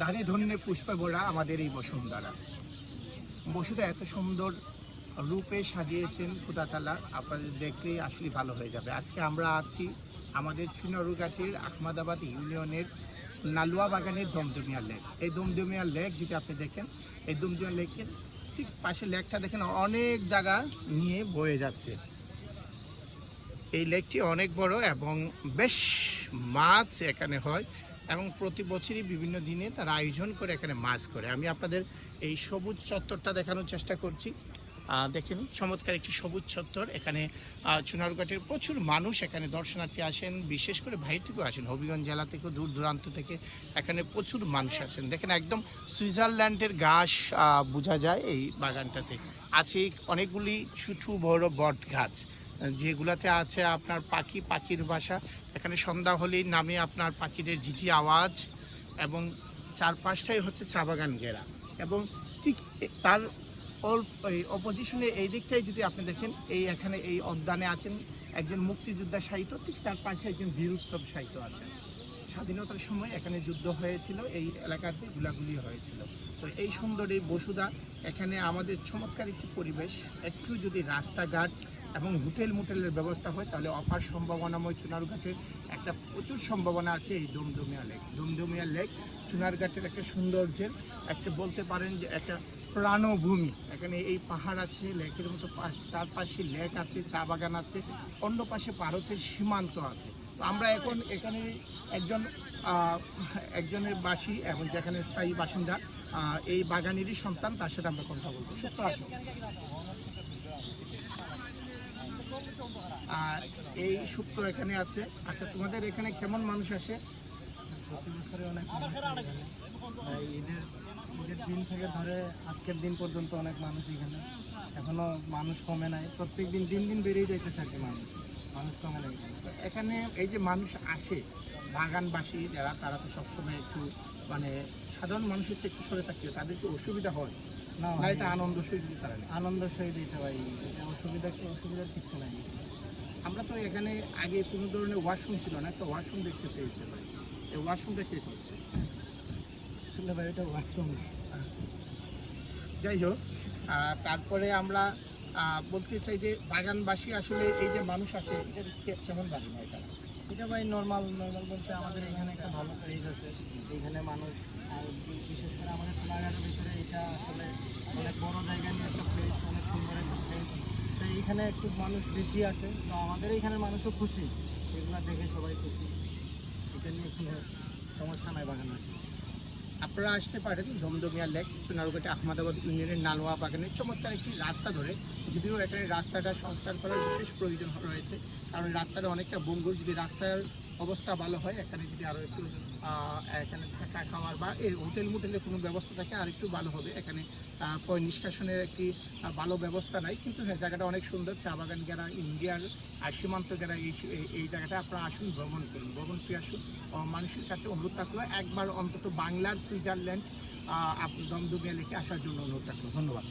ধানে ধনে পুষ্পে ভরা আমাদের এই বসুন্ধরা। বসুন্ধরা এত সুন্দর রূপে সাজিয়েছেন খোদাতালা, আপনাদের দেখলেই আসলে ভালো হয়ে যাবে। আজকে আমরা আছি আমাদের চুনারুঘাটের আহমদাবাদ ইউনিয়নের নালুয়া বাগানের দমদমিয়া লেক। এই দমদমিয়া লেক যদি আপনি দেখেন, এই দমদমিয়া লেকের ঠিক পাশে লেকটা দেখেন অনেক জায়গা নিয়ে বয়ে যাচ্ছে। এই লেকটি অনেক বড় এবং বেশ মাছ এখানে হয় এবং প্রতি বছরই বিভিন্ন দিনে তারা আয়োজন করে এখানে মাছ করে। আমি আপনাদের এই সবুজ চত্বরটা দেখানোর চেষ্টা করছি। দেখেন চমৎকার একটি সবুজ চত্বর। এখানে চুনারুঘাটের প্রচুর মানুষ এখানে দর্শনার্থী আসেন, বিশেষ করে বাইরে থেকেও আসেন, হবিগঞ্জ জেলা থেকেও দূর দূরান্ত থেকে এখানে প্রচুর মানুষ আসেন। দেখেন একদম সুইজারল্যান্ডের ঘাস বোঝা যায় এই বাগানটাতে। আছে অনেকগুলি ছোট বড় বট গাছ, যেগুলাতে আছে আপনার পাখির বাসা। এখানে সন্ধ্যা হলেই নামে আপনার পাখিদের ঝিঝি আওয়াজ এবং চারপাশটাই হচ্ছে চা বাগান ঘেরা। এবং ঠিক তার অপোজিশনে এই দিকটাই যদি আপনি দেখেন, এখানে এই উদ্যানে আছেন একজন মুক্তিযোদ্ধা সাহিত্য, ঠিক তার পাশে একজন বীর উত্তম সাহিত্য আছেন। স্বাধীনতার সময় এখানে যুদ্ধ হয়েছিল, এই এলাকাতে গুলাগুলি হয়েছিল। তো এই সুন্দর এই বসুধা, এখানে আমাদের চমৎকার একটি পরিবেশ। একটু যদি রাস্তাঘাট এবং হোটেলের ব্যবস্থা হয় তাহলে অপার সম্ভাবনাময় চুনারুঘাটের একটা প্রচুর সম্ভাবনা আছে। এই দমদমিয়া লেক চুনারুঘাটের একটা সৌন্দর্যের একটা বলতে পারেন যে একটা প্রাণভূমি। এখানে এই পাহাড় আছে, লেকের মতো তার পাশে লেক আছে, চা বাগান আছে, অন্য পাশে ভারতের সীমান্ত আছে। তো আমরা এখন এখানে একজনের বাসী এবং যেখানে স্থায়ী বাসিন্দা, এই বাগানেরই সন্তান, তার সাথে আমরা কথা বলবো। সত্য আছে এই সুপ্ত এখানে আছে। আচ্ছা, তোমাদের এখানে কেমন মানুষ আসে? প্রতি বছরে অনেক ঈদের দিন থেকে ধরে আজকের দিন পর্যন্ত অনেক মানুষ এখানে, এখনো মানুষ কমে নাই, প্রত্যেক দিন দিন বেড়েই যাইতে থাকে মানুষ কমে নাই। এখানে এই যে মানুষ আসে বাগানবাসী যারা, তারা তো সবসময় একটু মানে সাধারণ মানুষের একটু সরে থাকতে তাদেরকে অসুবিধা হয় না? এটা আনন্দ সহিত দিতে পারে, আনন্দ সহিত দিতে পারি, অসুবিধার কিছু নাই। আমরা তো এখানে আগে কোনো ধরনের ওয়াশরুম ছিল না, একটা ওয়াশরুম দেখতে পেয়েছি ভাই। এই ওয়াশরুমটা কে করছে? আসলে ভাই এটা ওয়াশরুম। যাই হোক, তারপরে আমরা বলতে চাই যে বাগানবাসী আসলে এই যে মানুষ আসে, এটা কেমন বাগান হয়? এটা ভাই নর্মাল বলতে আমাদের এখানে একটা ভালো প্লেস আছে, এখানে মানুষ, আর বিশেষ করে আমাদের চুনারুঘাটের ভিতরে এটা আসলে অনেক বড় জায়গা নিয়ে একটা প্লেস, অনেক সুন্দর একটা প্লেস। তো এইখানে একটু মানুষ বেশি আসে, তো আমাদের এইখানের মানুষও খুশি, এগুলো দেখে সবাই খুশি, এটা নিয়ে কোনো সমস্যা নাই বাগান আছে। আপনারা আসতে পারেন দমদমিয়া লেক, চুনারুঘাটে আহমদাবাদ ইউনিয়নের নালুয়া বাগানের চমৎকার একটি রাস্তা ধরে। যদিও এখানে রাস্তাটা সংস্কার করার বিশেষ প্রয়োজন রয়েছে, কারণ রাস্তাটা অনেকটা বঙ্গুর। যদি রাস্তার অবস্থা ভালো হয়, এখানে যদি আরও একটু এখানে থাকা খাওয়ার বা এই হোটেলের কোনো ব্যবস্থা থাকে আর একটু ভালো হবে। এখানে নিষ্কাশনের একটি ভালো ব্যবস্থা নাই, কিন্তু হ্যাঁ জায়গাটা অনেক সুন্দর। চা বাগান গেরা, ইন্ডিয়ার সীমান্ত গেরা, এই জায়গাটা আপনারা আসুন, ভ্রমণ করুন, আসুন। মানুষের কাছে অনুরোধ থাকলো একবার অন্তত বাংলার সুইজারল্যান্ড দমদমিয়া লেকে আসার জন্য অনুরোধ থাকলো। ধন্যবাদ।